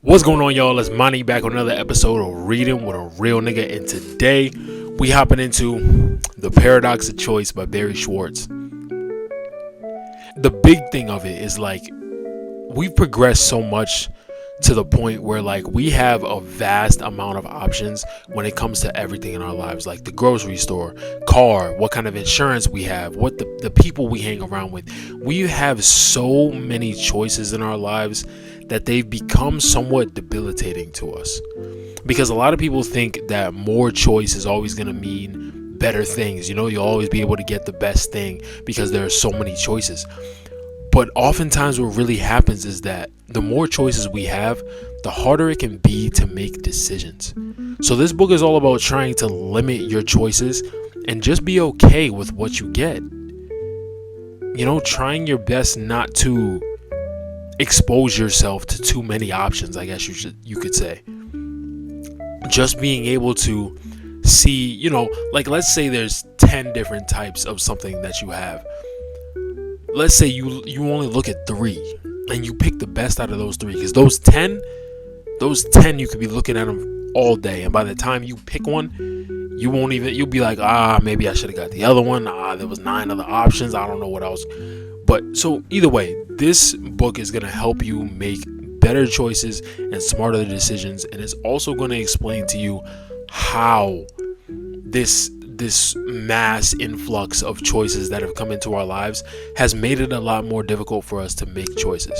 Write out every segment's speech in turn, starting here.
What's going on, y'all? It's Monty back on another episode of Reading with a Real Nigga, and today we hopping into The Paradox of Choice by Barry Schwartz. The big thing of it is we've progressed so much to the point where we have a vast amount of options when it comes to everything in our lives, like the grocery store, car, what kind of insurance we have, what the people we hang around with. We have so many choices in our lives that they've become somewhat debilitating to us, because a lot of people think that more choice is always going to mean better things. You'll always be able to get the best thing because there are so many choices. But oftentimes what really happens is that the more choices we have, the harder it can be to make decisions. So this book is all about trying to limit your choices and just be okay with what you get. Trying your best not to expose yourself to too many options, I guess you could say. Just being able to see, let's say there's 10 different types of something that you have. Let's say you only look at 3 and you pick the best out of those 3, because those 10 you could be looking at them all day, and by the time you pick one, you'll be like, maybe I should have got the other one. There was 9 other options. I don't know what else. But so either way, this book is going to help you make better choices and smarter decisions, and it's also going to explain to you how this mass influx of choices that have come into our lives has made it a lot more difficult for us to make choices.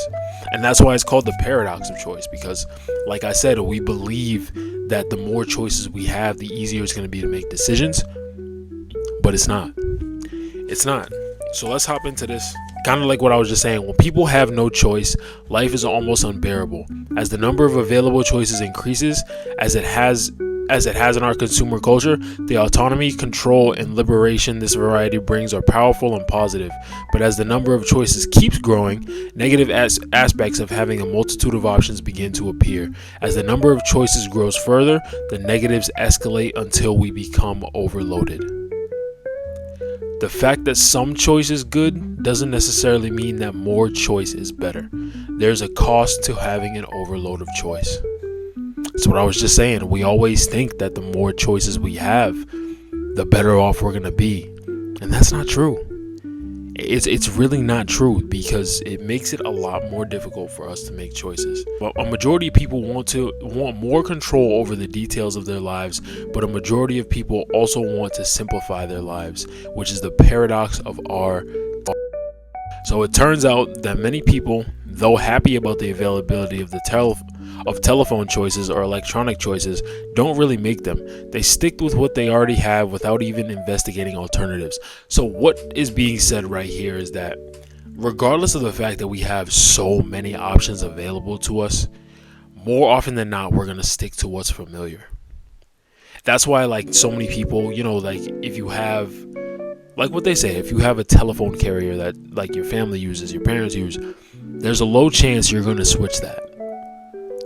And that's why it's called the paradox of choice, because like I said, we believe that the more choices we have, the easier it's going to be to make decisions, but it's not. So let's hop into this. Kind of like what I was just saying, when people have no choice, life is almost unbearable. As the number of available choices increases, as it has in our consumer culture, the autonomy, control, and liberation this variety brings are powerful and positive. But as the number of choices keeps growing, negative aspects of having a multitude of options begin to appear. As the number of choices grows further, the negatives escalate until we become overloaded. The fact that some choice is good doesn't necessarily mean that more choice is better. There's a cost to having an overload of choice. That's what I was just saying. We always think that the more choices we have, the better off we're going to be. And that's not true. It's really not true, because it makes it a lot more difficult for us to make choices. Well, a majority of people want more control over the details of their lives, but a majority of people also want to simplify their lives, which is the paradox of our. So it turns out that many people, though happy about the availability of telephone choices or electronic choices, don't really make them. They stick with what they already have without even investigating alternatives. So what is being said right here is that regardless of the fact that we have so many options available to us, more often than not, we're going to stick to what's familiar. That's why so many people, if you have, what they say, if you have a telephone carrier that your family uses, your parents use, there's a low chance you're going to switch that.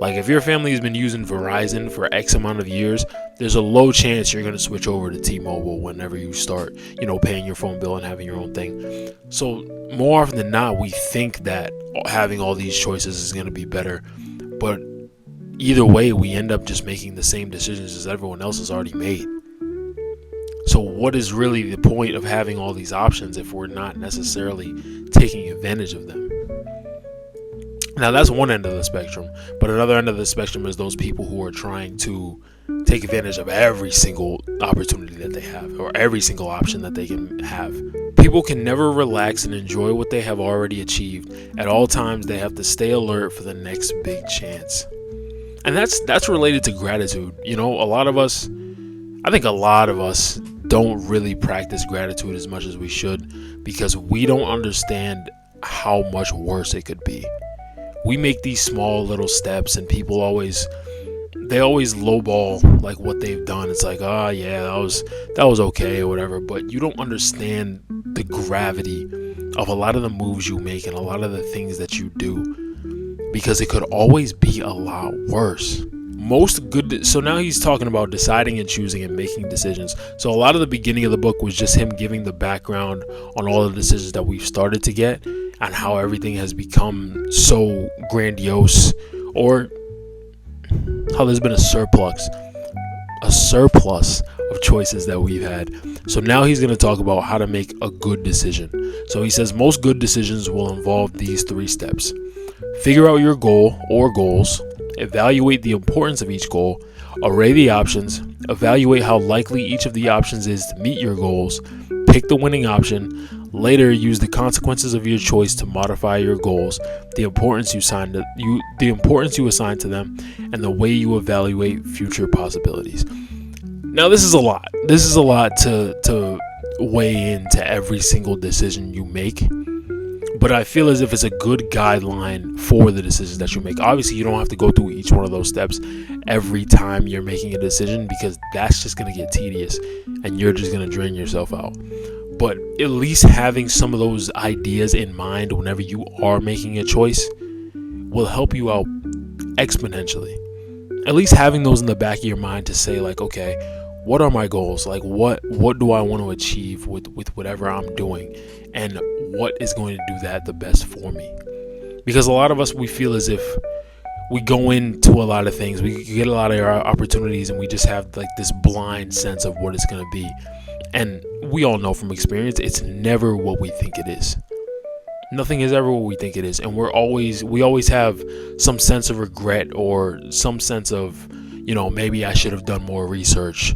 If your family has been using Verizon for X amount of years, there's a low chance you're going to switch over to T-Mobile whenever you start, paying your phone bill and having your own thing. So more often than not, we think that having all these choices is going to be better. But either way, we end up just making the same decisions as everyone else has already made. So what is really the point of having all these options if we're not necessarily taking advantage of them? Now, that's one end of the spectrum, but another end of the spectrum is those people who are trying to take advantage of every single opportunity that they have, or every single option that they can have. People can never relax and enjoy what they have already achieved. At all times, they have to stay alert for the next big chance. And that's related to gratitude. I think a lot of us don't really practice gratitude as much as we should, because we don't understand how much worse it could be. We make these small little steps, and people always lowball what they've done. It's like, that was okay or whatever, but you don't understand the gravity of a lot of the moves you make and a lot of the things that you do, because it could always be a lot worse. So now he's talking about deciding and choosing and making decisions. So a lot of the beginning of the book was just him giving the background on all the decisions that we've started to get, and how everything has become so grandiose, or how there's been a surplus of choices that we've had. So now he's going to talk about how to make a good decision. So he says most good decisions will involve these 3 steps. Figure out your goal or goals, evaluate the importance of each goal, array the options, evaluate how likely each of the options is to meet your goals, pick the winning option, later use the consequences of your choice to modify your goals, the importance you assign to them, and the way you evaluate future possibilities. Now this is a lot. This is a lot to weigh into every single decision you make. But I feel as if it's a good guideline for the decisions that you make. Obviously, you don't have to go through each one of those steps every time you're making a decision, because that's just going to get tedious and you're just going to drain yourself out. But at least having some of those ideas in mind whenever you are making a choice will help you out exponentially. At least having those in the back of your mind to say, like, okay, what are my goals? Like, what do I want to achieve with whatever I'm doing? And what is going to do that the best for me? Because a lot of us, we feel as if we go into a lot of things, we get a lot of our opportunities, and we just have like this blind sense of what it's going to be. And we all know from experience, it's never what we think it is. Nothing is ever what we think it is. And we always have some sense of regret or some sense of, maybe I should have done more research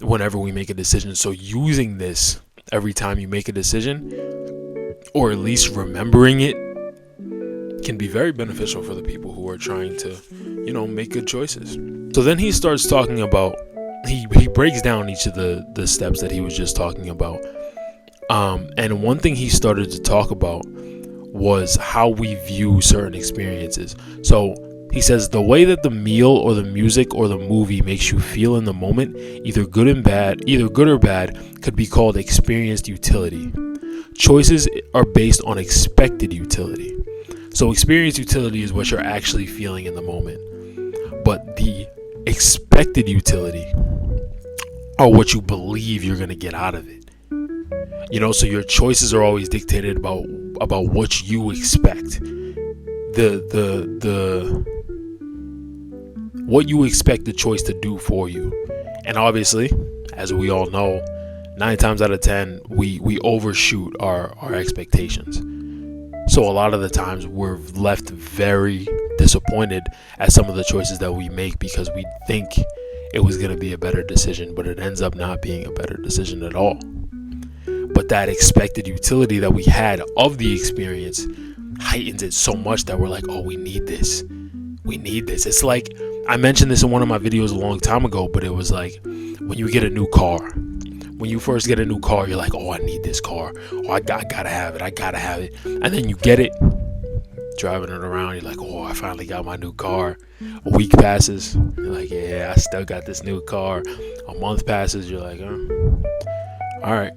whenever we make a decision. So using this every time you make a decision, or at least remembering it, can be very beneficial for the people who are trying to, make good choices. So then he starts talking about, he breaks down each of the steps that he was just talking about. And one thing he started to talk about was how we view certain experiences. So he says the way that the meal or the music or the movie makes you feel in the moment, either good or bad, could be called experienced utility. Choices are based on expected utility. So experienced utility is what you're actually feeling in the moment. But the expected utility are what you believe you're going to get out of it. So your choices are always dictated about what you expect. What you expect the choice to do for you. And obviously, as we all know, 9 times out of 10, we overshoot our expectations. So a lot of the times we're left very disappointed at some of the choices that we make because we think it was going to be a better decision, but it ends up not being a better decision at all. But that expected utility that we had of the experience heightens it so much that we're like, oh, we need this. We need this. It's like, I mentioned this in one of my videos a long time ago, but it was like when you get a new car. When you first get a new car, you're like, oh, I need this car. Oh, I gotta have it. I gotta have it. And then you get it, driving it around. You're like, oh, I finally got my new car. A week passes. You're like, yeah, I still got this new car. A month passes. You're like, all right,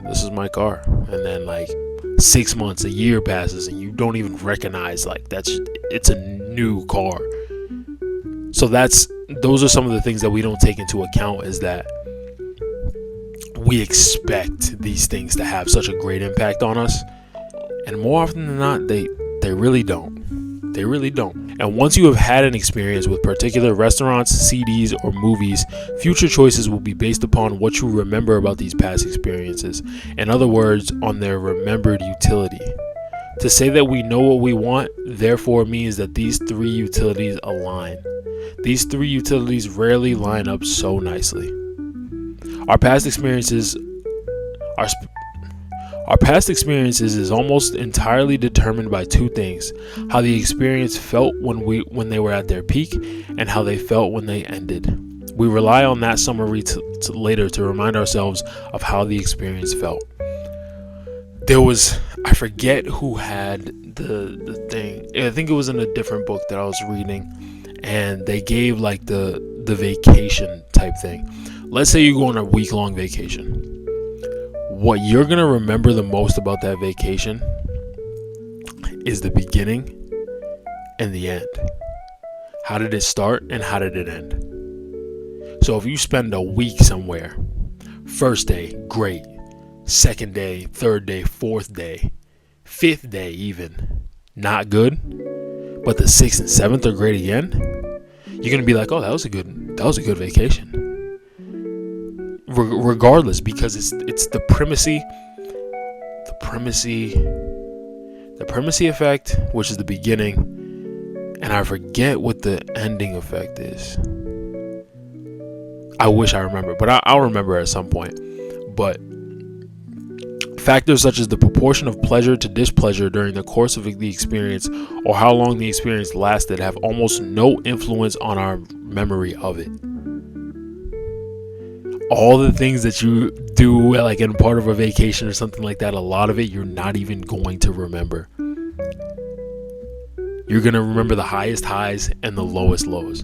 this is my car. And then like 6 months, a year passes, and you don't even recognize like it's a new car. So those are some of the things that we don't take into account, is that we expect these things to have such a great impact on us, and more often than not, they really don't. They really don't. And once you have had an experience with particular restaurants, CDs, or movies, future choices will be based upon what you remember about these past experiences. In other words, on their remembered utility. To say that we know what we want, therefore, means that these 3 utilities align. These 3 utilities rarely line up so nicely. Our past experiences is almost entirely determined by 2 things: how the experience felt when they were at their peak, and how they felt when they ended. We rely on that summary later to remind ourselves of how the experience felt. I forget who had the thing. I think it was in a different book that I was reading, and they gave like the vacation type thing. Let's say you go on a week-long vacation. What you're going to remember the most about that vacation is the beginning and the end. How did it start and how did it end? So if you spend a week somewhere, first day, great. Second day, third day, fourth day, fifth day even, not good. But the 6th and 7th are great again. you're gonna be like, oh, that was a good vacation, regardless, because it's the primacy effect, which is the beginning, and I forget what the ending effect is. I wish I remember, but I'll remember at some point. But factors such as the proportion of pleasure to displeasure during the course of the experience, or how long the experience lasted, have almost no influence on our memory of it. All the things that you do, like in part of a vacation or something like that, a lot of it you're not even going to remember. You're going to remember the highest highs and the lowest lows.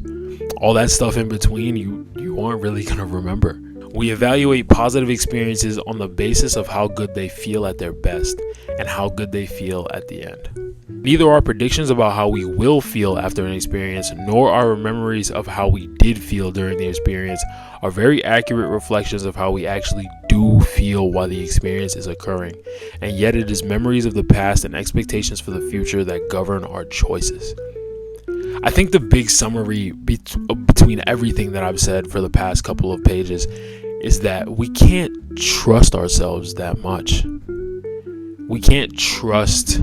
All that stuff in between, you aren't really going to remember. We evaluate positive experiences on the basis of how good they feel at their best and how good they feel at the end. Neither our predictions about how we will feel after an experience, nor our memories of how we did feel during the experience are very accurate reflections of how we actually do feel while the experience is occurring. And yet it is memories of the past and expectations for the future that govern our choices. I think the big summary between everything that I've said for the past couple of pages is that we can't trust ourselves that much. We can't trust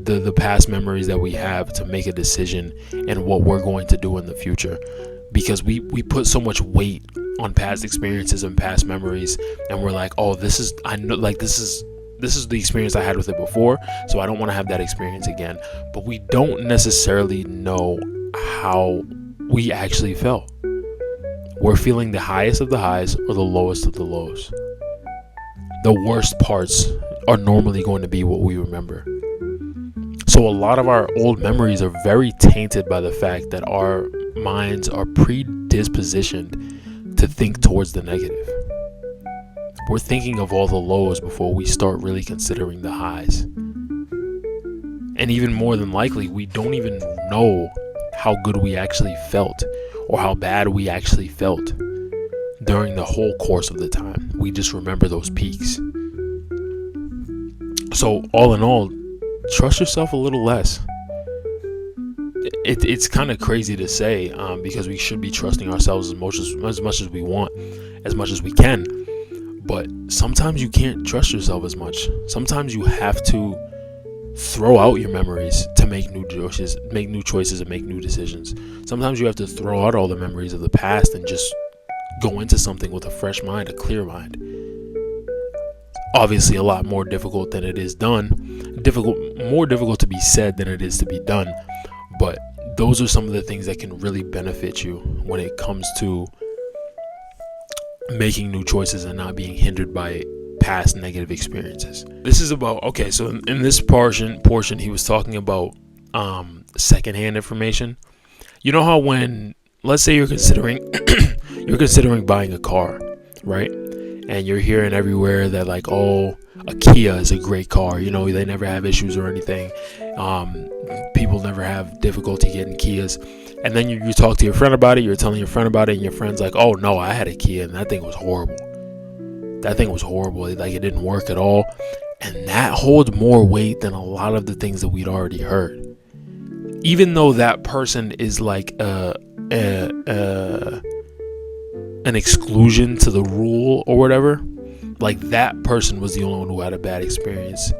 the past memories that we have to make a decision in what we're going to do in the future, because we put so much weight on past experiences and past memories, and we're like, oh, this is the experience I had with it before, so I don't want to have that experience again. But we don't necessarily know how we actually felt. We're feeling the highest of the highs or the lowest of the lows. The worst parts are normally going to be what we remember. So a lot of our old memories are very tainted by the fact that our minds are predispositioned to think towards the negative. We're thinking of all the lows before we start really considering the highs. And even more than likely, we don't even know how good we actually felt or how bad we actually felt during the whole course of the time. We just remember those peaks. So all in all, trust yourself a little less. It's kind of crazy to say, because we should be trusting ourselves as much as we want, as much as we can. But sometimes you can't trust yourself as much. Sometimes you have to throw out your memories to make new choices, and make new decisions. Sometimes you have to throw out all the memories of the past and just go into something with a fresh mind, a clear mind. Obviously, a lot more difficult than it is done. More difficult to be said than it is to be done. But those are some of the things that can really benefit you when it comes to making new choices and not being hindered by past negative experiences. This is about, okay, so in this portion he was talking about secondhand information. You know how when, let's say you're considering buying a car, right? And you're hearing everywhere that, like, oh, a Kia is a great car. You know, they never have issues or anything. People never have difficulty getting Kias. And then you talk to your friend about it. You're telling your friend about it, and your friend's like, oh, no, I had a Kia, and that thing was horrible. Like, it didn't work at all. And that holds more weight than a lot of the things that we'd already heard. Even though that person is like an exclusion to the rule or whatever, like, that person was the only one who had a bad experience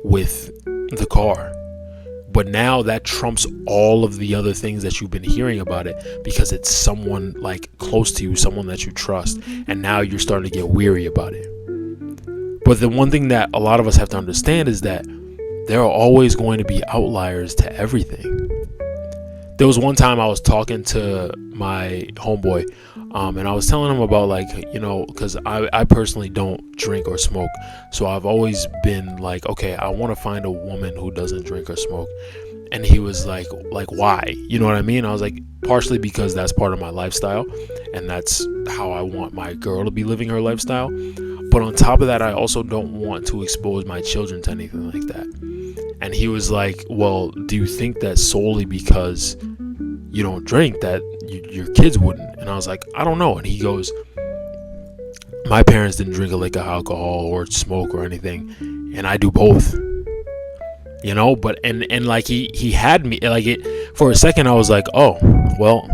with the car. But now that trumps all of the other things that you've been hearing about it, because it's someone like close to you, someone that you trust, and now you're starting to get weary about it. But the one thing that a lot of us have to understand is that there are always going to be outliers to everything. There was one time I was talking to my homeboy, and I was telling him about, like, you know, because I personally don't drink or smoke. So I've always been like, okay, I want to find a woman who doesn't drink or smoke. And he was like, why? You know what I mean? I was like, partially because that's part of my lifestyle, and that's how I want my girl to be living her lifestyle. But on top of that, I also don't want to expose my children to anything like that. And he was like, well, do you think that solely because you don't drink that your kids wouldn't? And I was like, I don't know. And he goes, my parents didn't drink a lick of alcohol or smoke or anything, and I do both. You know, but and like he had me like it for a second. I was like, oh, well,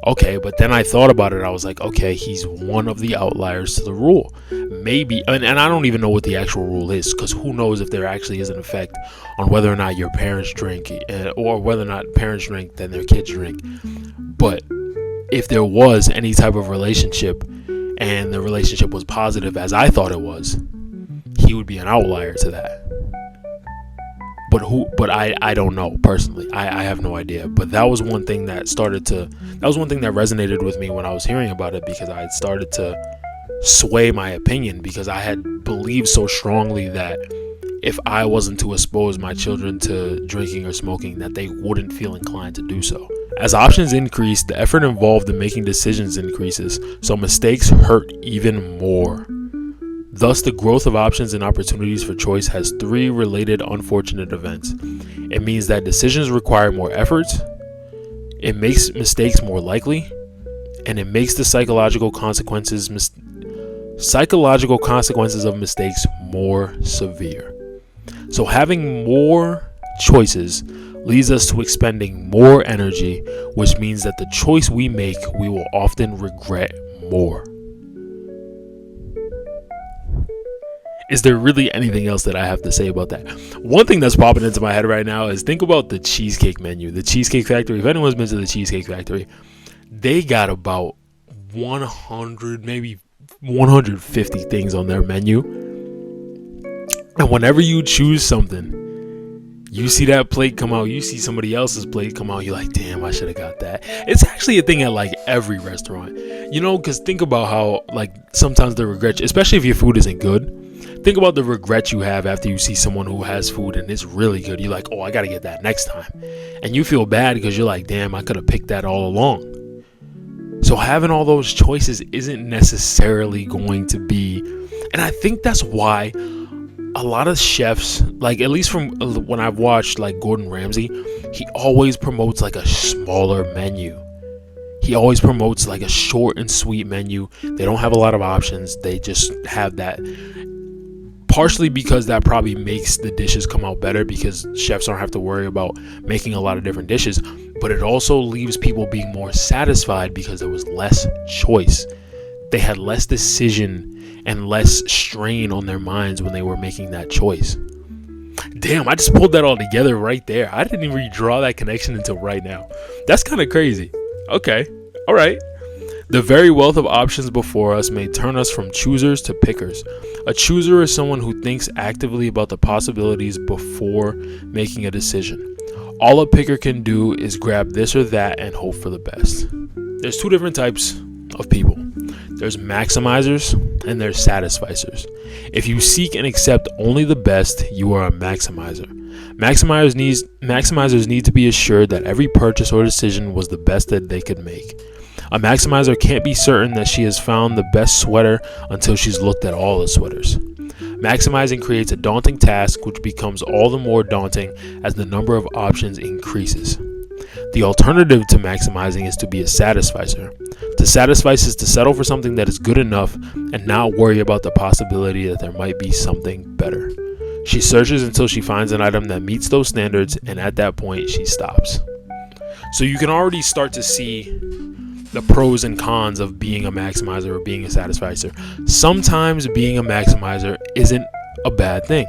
Okay, but then I thought about it. I was like, okay, he's one of the outliers to the rule. Maybe, and I don't even know what the actual rule is, because who knows if there actually is an effect on whether or not your parents drink, or whether or not parents drink, then their kids drink. But if there was any type of relationship and the relationship was positive as I thought it was, he would be an outlier to that. But I don't know personally. I have no idea. But that was one thing that resonated with me when I was hearing about it, because I had started to sway my opinion, because I had believed so strongly that if I wasn't to expose my children to drinking or smoking, that they wouldn't feel inclined to do so. As options increase, the effort involved in making decisions increases, so mistakes hurt even more. Thus, the growth of options and opportunities for choice has three related unfortunate events. It means that decisions require more effort, it makes mistakes more likely, and it makes the psychological consequences of mistakes more severe. So having more choices leads us to expending more energy, which means that the choice we make, we will often regret more. Is there really anything else that I have to say about that? One thing that's popping into my head right now is, think about the cheesecake menu. The Cheesecake Factory, if anyone's been to the Cheesecake Factory, they got about 100, maybe 150 things on their menu. And whenever you choose something, you see that plate come out, you see somebody else's plate come out, you're like, damn, I should have got that. It's actually a thing at like every restaurant, because think about how like sometimes the regret, especially if your food isn't good, think about the regret you have after you see someone who has food and it's really good. You're like, oh, I got to get that next time. And you feel bad because you're like, damn, I could have picked that all along. So having all those choices isn't necessarily going to be, and I think that's why a lot of chefs, like at least from when I've watched like Gordon Ramsay, he always promotes like a smaller menu. He always promotes like a short and sweet menu. They don't have a lot of options. They just have that. Partially because that probably makes the dishes come out better, because chefs don't have to worry about making a lot of different dishes. But it also leaves people being more satisfied because there was less choice. They had less decision and less strain on their minds when they were making that choice. Damn, I just pulled that all together right there. I didn't even draw that connection until right now. That's kind of crazy. Okay, all right. The very wealth of options before us may turn us from choosers to pickers. A chooser is someone who thinks actively about the possibilities before making a decision. All a picker can do is grab this or that and hope for the best. There's two different types of people. There's maximizers and there's satisficers. If you seek and accept only the best, you are a maximizer. Maximizers need to be assured that every purchase or decision was the best that they could make. A maximizer can't be certain that she has found the best sweater until she's looked at all the sweaters. Maximizing creates a daunting task, which becomes all the more daunting as the number of options increases. The alternative to maximizing is to be a satisficer. To satisfice is to settle for something that is good enough and not worry about the possibility that there might be something better. She searches until she finds an item that meets those standards, and at that point she stops. So you can already start to see the pros and cons of being a maximizer or being a satisficer. Sometimes being a maximizer isn't a bad thing.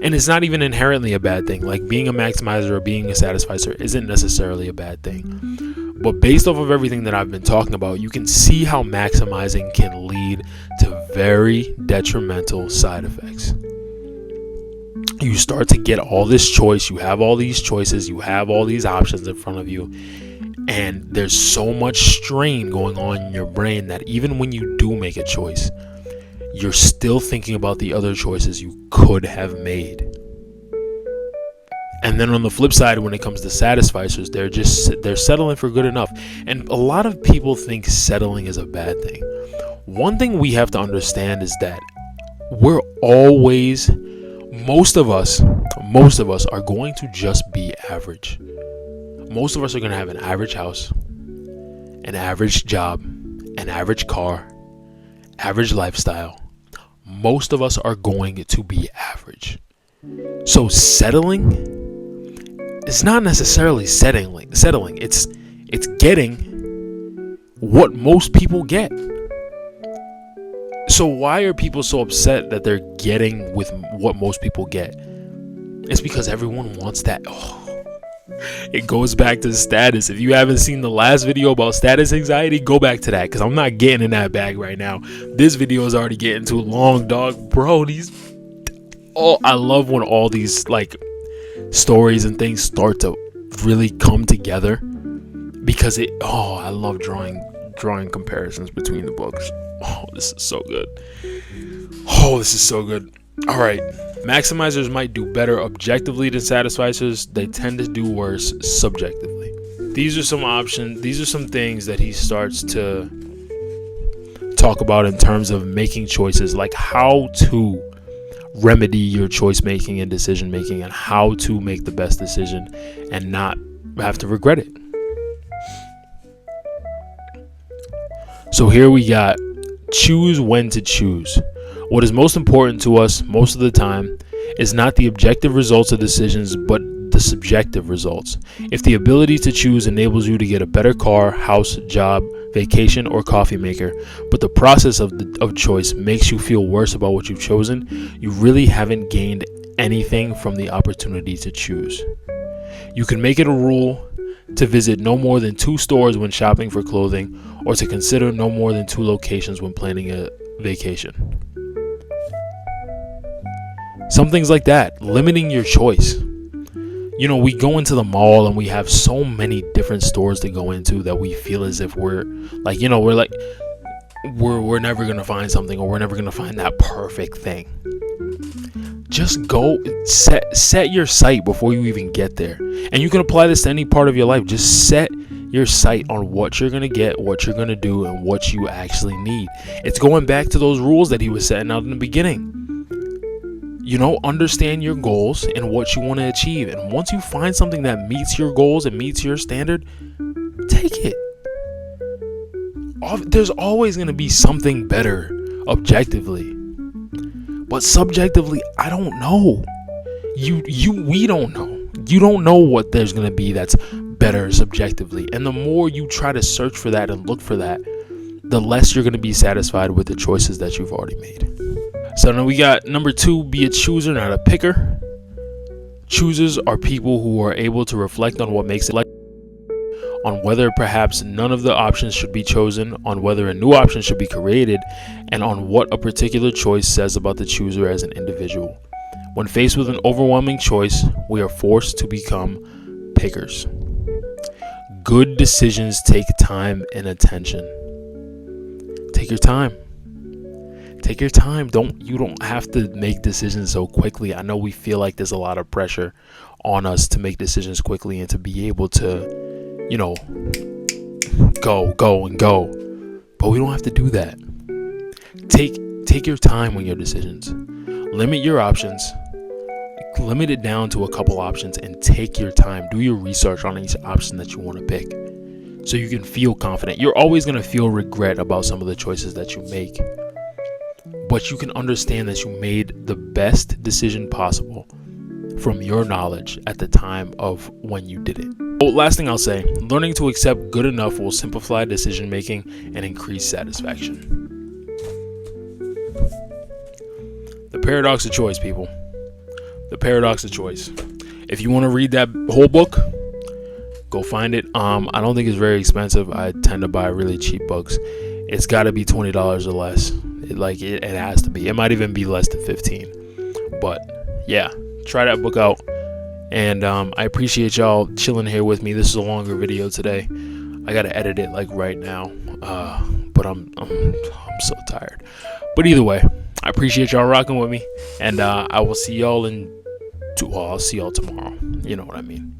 And it's not even inherently a bad thing. Like being a maximizer or being a satisficer isn't necessarily a bad thing. But based off of everything that I've been talking about, you can see how maximizing can lead to very detrimental side effects. You start to get all this choice. You have all these choices. You have all these options in front of you. And there's so much strain going on in your brain that even when you do make a choice, you're still thinking about the other choices you could have made. And then on the flip side, when it comes to satisficers, they're settling for good enough. And a lot of people think settling is a bad thing. One thing we have to understand is that most of us are going to just be average. Most of us are going to have an average house, an average job, an average car, average lifestyle. Most of us are going to be average. So settling is not necessarily settling. It's getting what most people get. So why are people so upset that they're getting with what most people get? It's because everyone wants that. It goes back to status. If you haven't seen the last video about status anxiety, go back to that, because I'm not getting in that bag right now. This video is already getting too long, dog. Bro, I love when all these like stories and things start to really come together, because I love drawing comparisons between the books. This is so good. This is so good. All right. Maximizers might do better objectively than satisficers. They tend to do worse subjectively. These are some options. These are some things that he starts to talk about in terms of making choices, like how to remedy your choice making and decision making, and how to make the best decision and not have to regret it. So here we got choose when to choose. What is most important to us most of the time is not the objective results of decisions, but the subjective results. If the ability to choose enables you to get a better car, house, job, vacation, or coffee maker, but the process of choice makes you feel worse about what you've chosen, you really haven't gained anything from the opportunity to choose. You can make it a rule to visit no more than 2 stores when shopping for clothing, or to consider no more than 2 locations when planning a vacation. Some things like that, limiting your choice. You know, we go into the mall and we have so many different stores to go into that we feel as if we're never gonna find something, or we're never gonna find that perfect thing. Just go, set your sight before you even get there. And you can apply this to any part of your life. Just set your sight on what you're gonna get, what you're gonna do, and what you actually need. It's going back to those rules that he was setting out in the beginning. You know, understand your goals and what you want to achieve. And once you find something that meets your goals and meets your standard, take it. There's always going to be something better objectively. But subjectively, I don't know. We don't know. You don't know what there's going to be that's better subjectively. And the more you try to search for that and look for that, the less you're going to be satisfied with the choices that you've already made. So now we got number 2, be a chooser, not a picker. Choosers are people who are able to reflect on what makes it like, on whether perhaps none of the options should be chosen, on whether a new option should be created, and on what a particular choice says about the chooser as an individual. When faced with an overwhelming choice, we are forced to become pickers. Good decisions take time and attention. Take your time. Take your time. You don't have to make decisions so quickly. I know we feel like there's a lot of pressure on us to make decisions quickly and to be able to, you know, go. But we don't have to do that. Take your time with your decisions. Limit your options. Limit it down to a couple options and take your time. Do your research on each option that you want to pick so you can feel confident. You're always going to feel regret about some of the choices that you make, but you can understand that you made the best decision possible from your knowledge at the time of when you did it. So last thing I'll say, learning to accept good enough will simplify decision making and increase satisfaction. The paradox of choice, people. The paradox of choice. If you want to read that whole book, go find it. I don't think it's very expensive. I tend to buy really cheap books. It's got to be $20 or less. It has to be. It might even be less than 15. But yeah, try that book out. And I appreciate y'all chilling here with me. This is a longer video today. I gotta edit it like right now. But I'm so tired. But either way, I appreciate y'all rocking with me. And I will see y'all I'll see y'all tomorrow. You know what I mean.